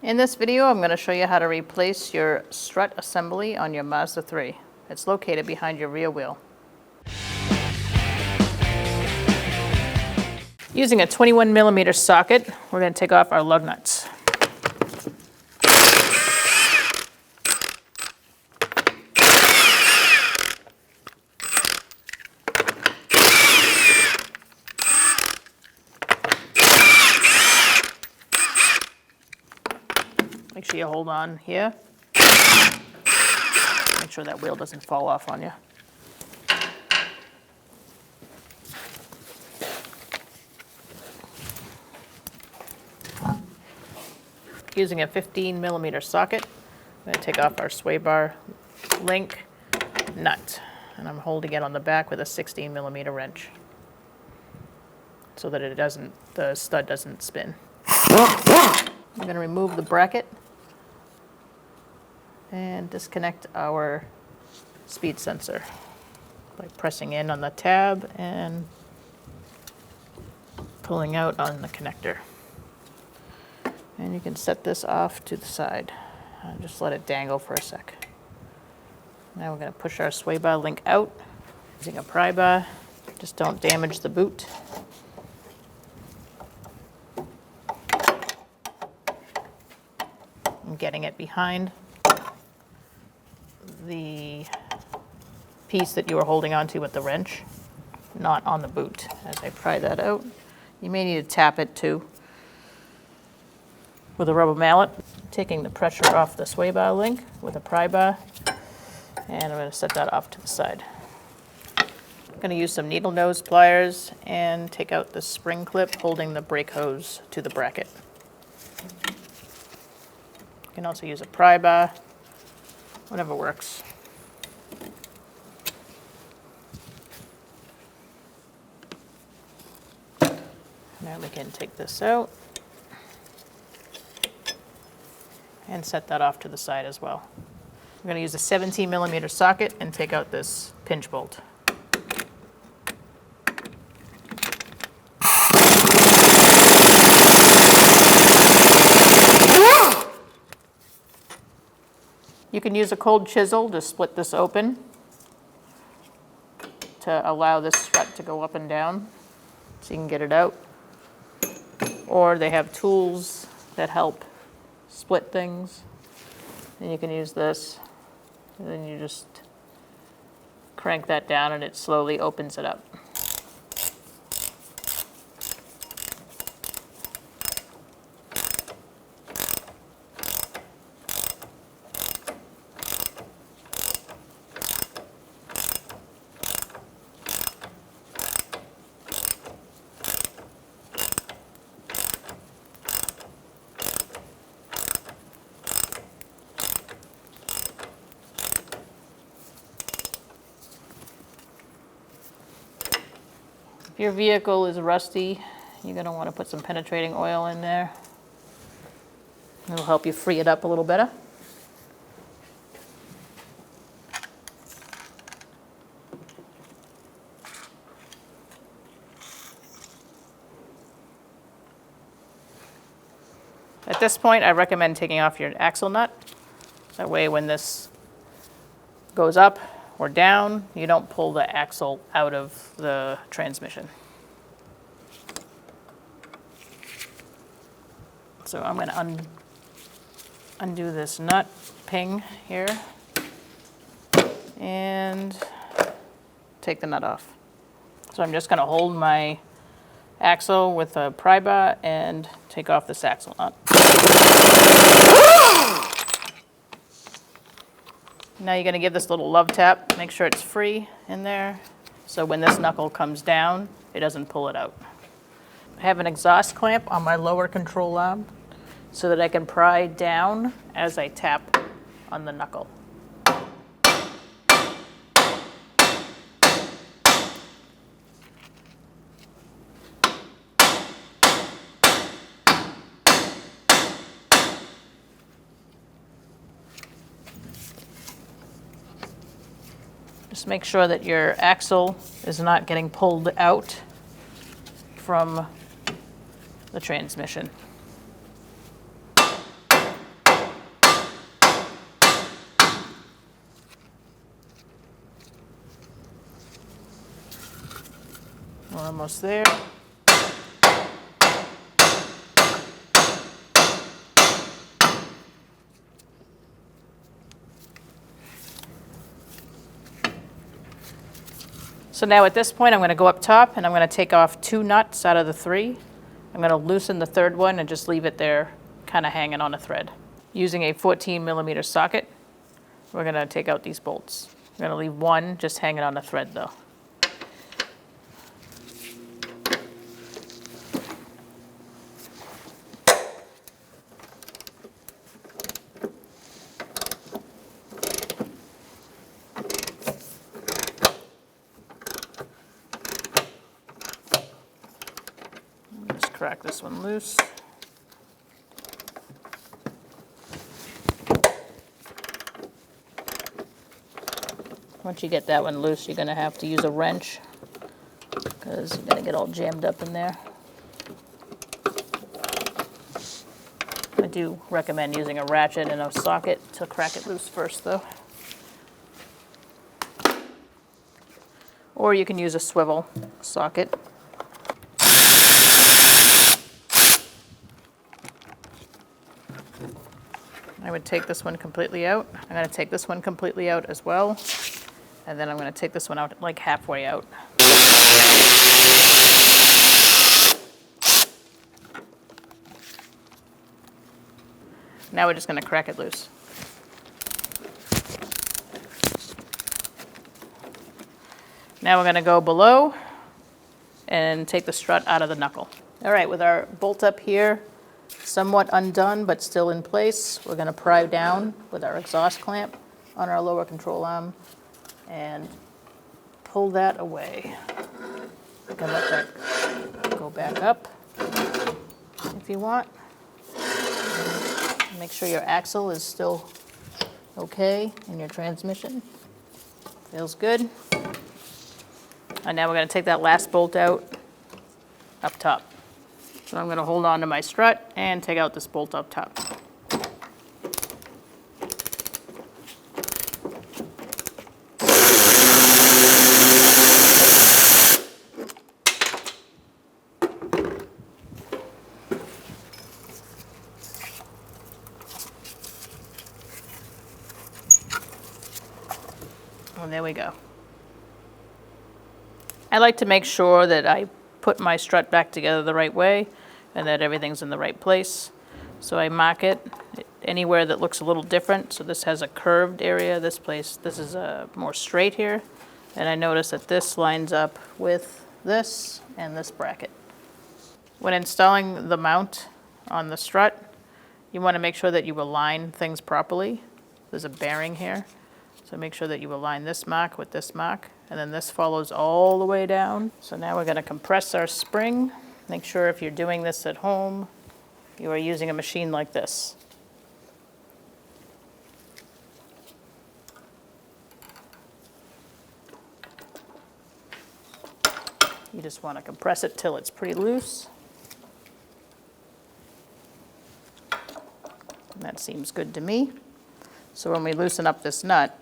In this video, I'm going to show you how to replace your strut assembly on your Mazda 3. It's located behind your rear wheel. Using a 21mm socket, we're going to take off our lug nuts. Make sure you hold on here. Make sure that wheel doesn't fall off on you. Using a 15mm socket, I'm going to take off our sway bar link nut. And I'm holding it on the back with a 16mm wrench so that the stud doesn't spin. I'm going to remove the bracket and disconnect our speed sensor by pressing in on the tab and pulling out on the connector. And you can set this off to the side. Just let it dangle for a sec. Now we're going to push our sway bar link out using a pry bar. Just don't damage the boot. I'm getting it behind the piece that you were holding onto with the wrench, not on the boot. As I pry that out, you may need to tap it too with a rubber mallet. Taking the pressure off the sway bar link with a pry bar, and I'm going to set that off to the side. I'm going to use some needle nose pliers and take out the spring clip holding the brake hose to the bracket. You can also use a pry bar, whatever works. Now we can take this out and set that off to the side as well. I'm going to use a 17mm socket and take out this pinch bolt. You can use a cold chisel to split this open to allow this strut to go up and down so you can get it out. Or they have tools that help split things. And you can use this, and then you just crank that down and it slowly opens it up. If your vehicle is rusty, you're going to want to put some penetrating oil in there. It'll help you free it up a little better. At this point, I recommend taking off your axle nut. That way when this goes up or down, you don't pull the axle out of the transmission. So I'm going to undo this nut ping here and take the nut off. So I'm just going to hold my axle with a pry bar and take off this axle nut. Now you're going to give this little love tap, make sure it's free in there, so when this knuckle comes down, it doesn't pull it out. I have an exhaust clamp on my lower control arm so that I can pry down as I tap on the knuckle. Just make sure that your axle is not getting pulled out from the transmission. almost there. So now at this point, I'm going to go up top and I'm going to take off 2 nuts out of the 3. I'm going to loosen the 3rd one and just leave it there, kind of hanging on a thread. Using a 14mm socket, we're going to take out these bolts. I'm going to leave 1 just hanging on a thread though. Crack this one loose. Once you get that one loose, you're going to have to use a wrench because you're going to get all jammed up in there. I do recommend using a ratchet and a socket to crack it loose first though. Or you can use a swivel socket. I would take this one completely out. I'm going to take this one completely out as well. And then I'm going to take this one out like halfway out. Now we're just going to crack it loose. Now we're going to go below and take the strut out of the knuckle. All right, with our bolt up here, somewhat undone but still in place, we're going to pry down with our exhaust clamp on our lower control arm and pull that away. You can let that go back up if you want. Make sure your axle is still okay in your transmission. Feels good. And now we're going to take that last bolt out up top. So I'm going to hold on to my strut and take out this bolt up top. And there we go. I like to make sure that I put my strut back together the right way and that everything's in the right place. So I mark it anywhere that looks a little different. So this has a curved area. This is more straight here. And I notice that this lines up with this and this bracket. When installing the mount on the strut, you want to make sure that you align things properly. There's a bearing here. So make sure that you align this mark with this mark, and then this follows all the way down. So now we're going to compress our spring. Make sure if you're doing this at home, you are using a machine like this. You just want to compress it till it's pretty loose. And that seems good to me. So when we loosen up this nut,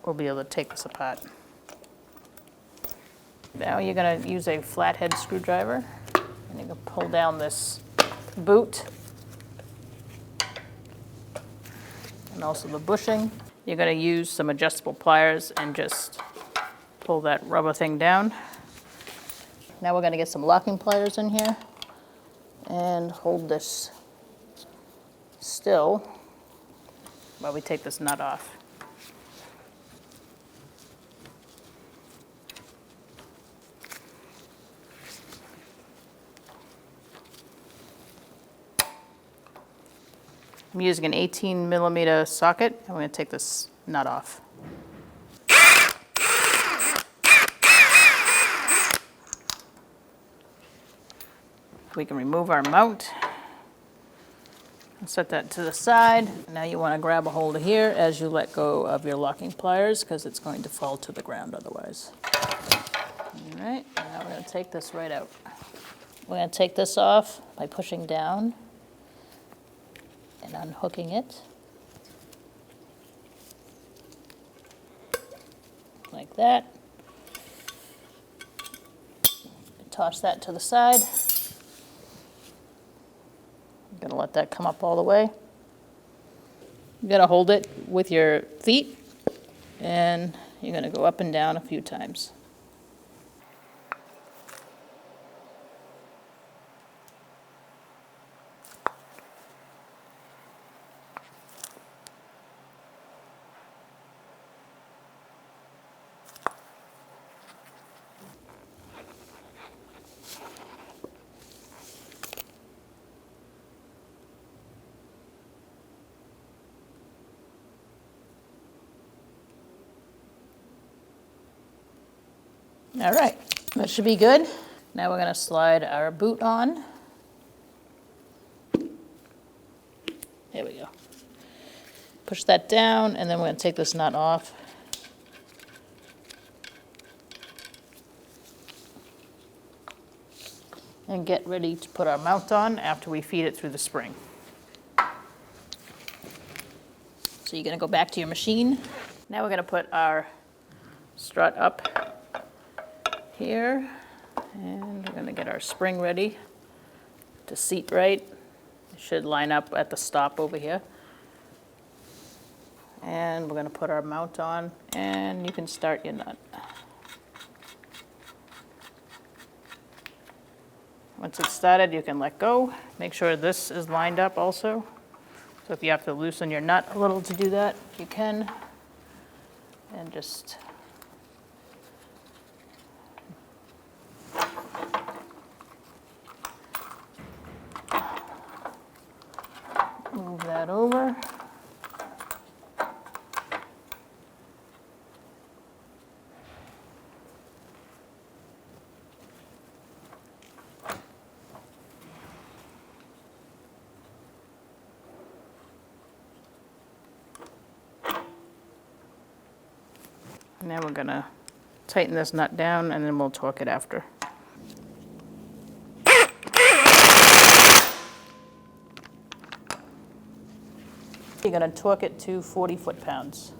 we'll be able to take this apart. Now you're going to use a flathead screwdriver and you're going to pull down this boot and also the bushing. You're going to use some adjustable pliers and just pull that rubber thing down. Now we're going to get some locking pliers in here and hold this still while we take this nut off. I'm using an 18mm socket. I'm going to take this nut off. We can remove our mount. Set that to the side. Now you want to grab a hold of here as you let go of your locking pliers because it's going to fall to the ground otherwise. All right, now we're going to take this right out. We're going to take this off by pushing down and unhooking it like that. toss that to the side. I'm gonna let that come up all the way. You're gonna hold it with your feet, and you're gonna go up and down a few times. All right, that should be good. Now we're gonna slide our boot on. There we go. Push that down, and then we're gonna take this nut off. And get ready to put our mount on after we feed it through the spring. So you're gonna go back to your machine. Now we're gonna put our strut up here, and we're gonna get our spring ready to seat right. It should line up at the stop over here. And we're gonna put our mount on, and you can start your nut. Once it's started, you can let go. Make sure this is lined up also. So if you have to loosen your nut a little to do that, you can. And just move that over. Now we're gonna tighten this nut down, and then we'll torque it after. You're gonna torque it to 40 foot-pounds.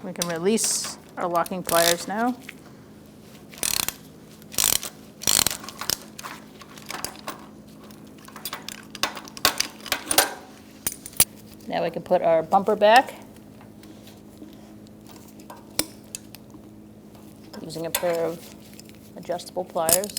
We can release our locking pliers now. Now we can put our bumper back using a pair of adjustable pliers.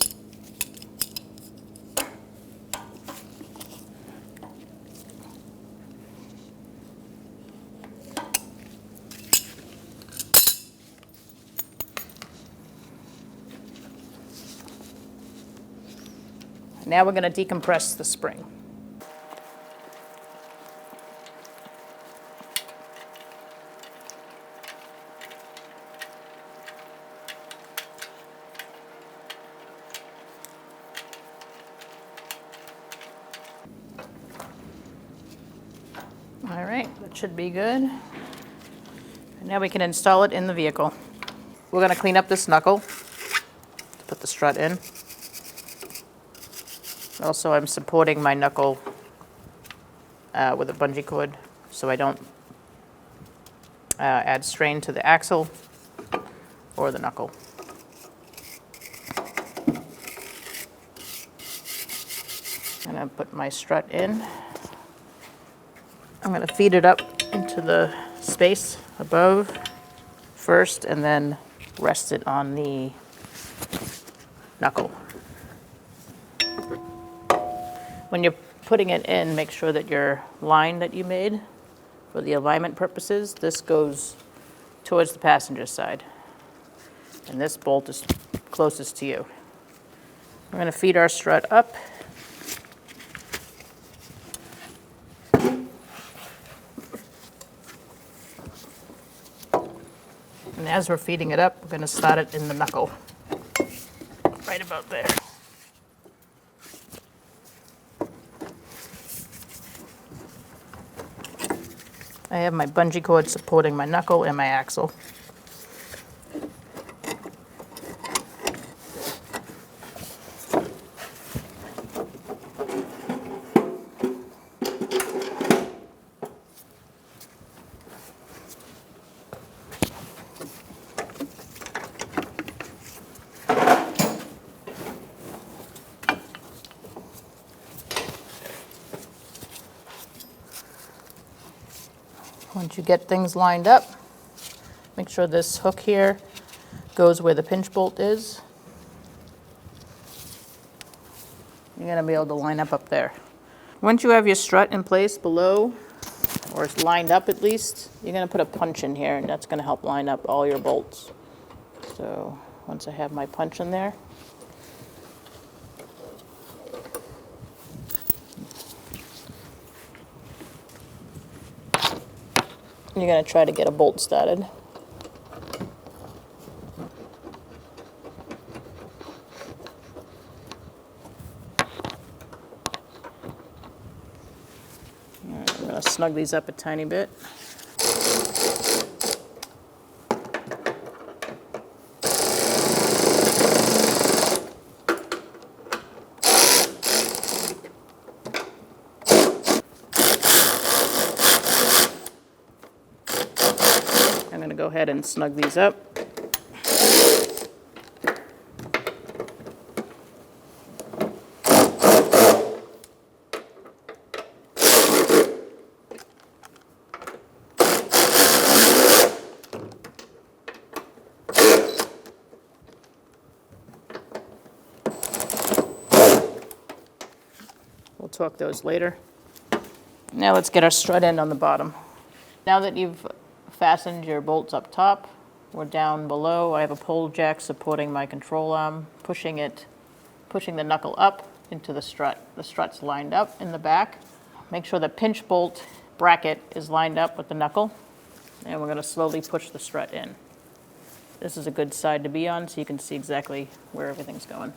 Now we're going to decompress the spring. All right, that should be good. And now we can install it in the vehicle. We're going to clean up this knuckle to put the strut in. Also, I'm supporting my knuckle with a bungee cord so I don't add strain to the axle or the knuckle. I'm going to put my strut in. I'm going to feed it up into the space above first and then rest it on the knuckle. When you're putting it in, make sure that your line that you made for the alignment purposes, this goes towards the passenger side. And this bolt is closest to you. We're going to feed our strut up. And as we're feeding it up, we're going to start it in the knuckle, right about there. I have my bungee cord supporting my knuckle and my axle. Once you get things lined up, make sure this hook here goes where the pinch bolt is. You're going to be able to line up there. Once you have your strut in place below, or it's lined up at least, you're going to put a punch in here, and that's going to help line up all your bolts. So once I have my punch in there, you're going to try to get a bolt started. I'm going to snug these up a tiny bit. I'm going to go ahead and snug these up. We'll torque those later. Now let's get our strut end on the bottom. Now that you've fastened your bolts up top, we're down below. I have a pole jack supporting my control arm, pushing the knuckle up into the strut. The strut's lined up in the back. Make sure the pinch bolt bracket is lined up with the knuckle, and we're going to slowly push the strut in. This is a good side to be on so you can see exactly where everything's going.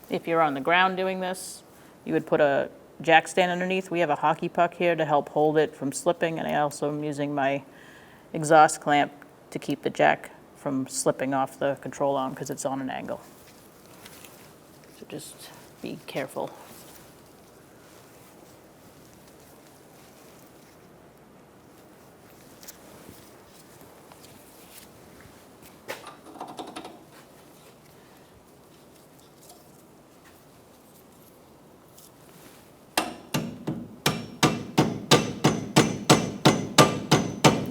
If you're on the ground doing this, you would put a jack stand underneath. We have a hockey puck here to help hold it from slipping, and I also am using my exhaust clamp to keep the jack from slipping off the control arm because it's on an angle. So just be careful.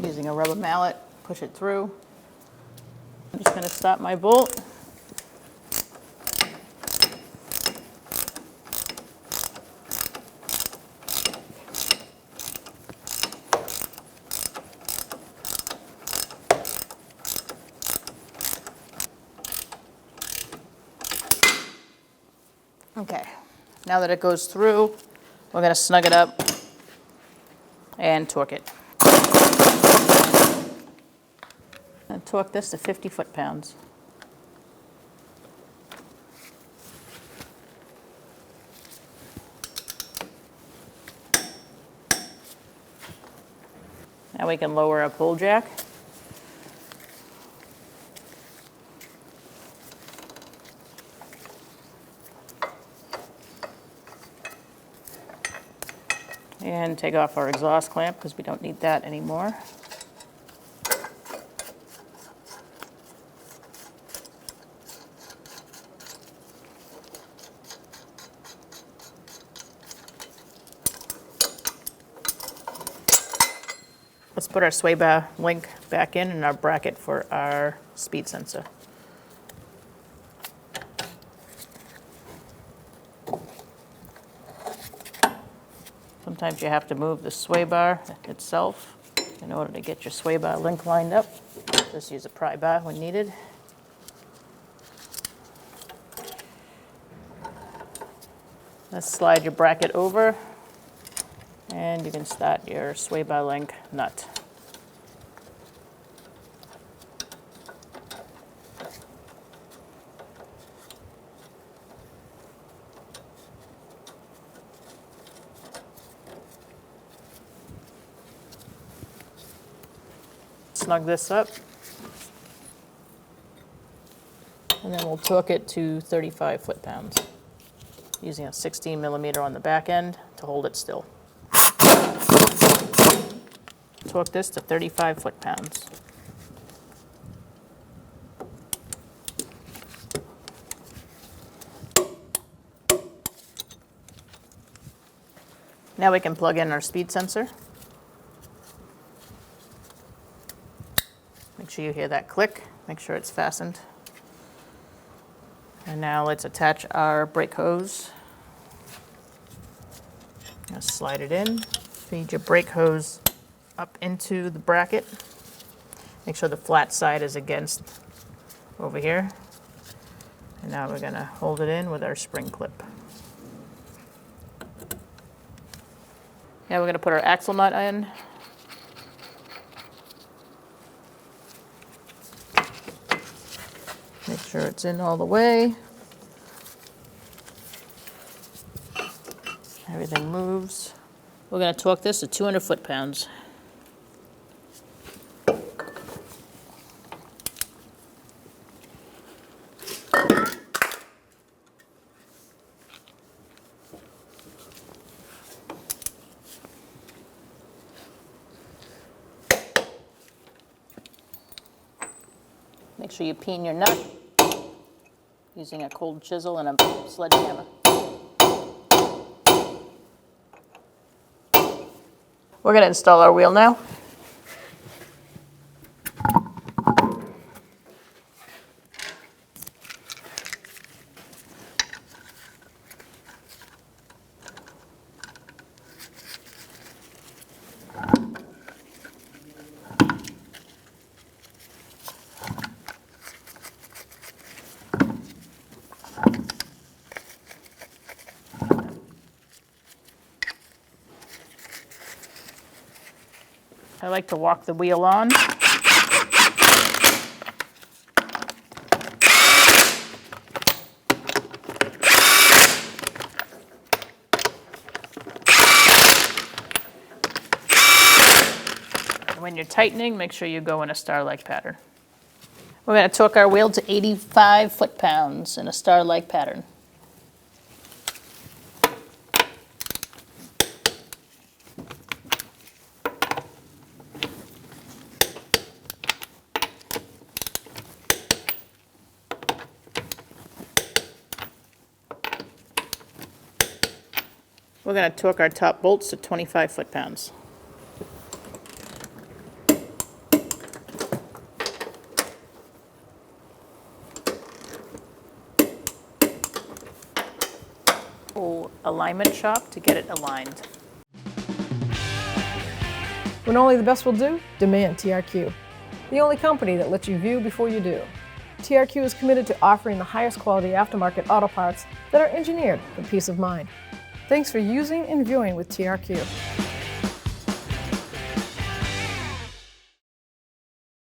Using a rubber mallet, push it through. I'm just going to stop my bolt. Okay, now that it goes through, we're going to snug it up and torque it. And torque this to 50 foot-pounds. Now we can lower our pull jack. And take off our exhaust clamp because we don't need that anymore. Let's put our sway bar link back in and our bracket for our speed sensor. Sometimes you have to move the sway bar itself in order to get your sway bar link lined up. Just use a pry bar when needed. Let's slide your bracket over, and you can start your sway bar link nut. Snug this up, and then we'll torque it to 35 foot-pounds using a 16mm on the back end to hold it still. Torque this to 35 foot-pounds. Now we can plug in our speed sensor. Make sure you hear that click. Make sure it's fastened. And now let's attach our brake hose. Just slide it in. Feed your brake hose up into the bracket. Make sure the flat side is against over here. And now we're going to hold it in with our spring clip. Now we're going to put our axle nut in. Make sure it's in all the way. Everything moves. We're going to torque this to 200 foot-pounds. Make sure you peen your nut using a cold chisel and a sledgehammer. We're going to install our wheel now. I like to walk the wheel on. When you're tightening, make sure you go in a star-like pattern. We're going to torque our wheel to 85 foot-pounds in a star-like pattern. We're going to torque our top bolts to 25 foot-pounds. Pull alignment shop to get it aligned. When only the best will do, demand TRQ. The only company that lets you view before you do. TRQ is committed to offering the highest quality aftermarket auto parts that are engineered for peace of mind. Thanks for using and viewing with TRQ.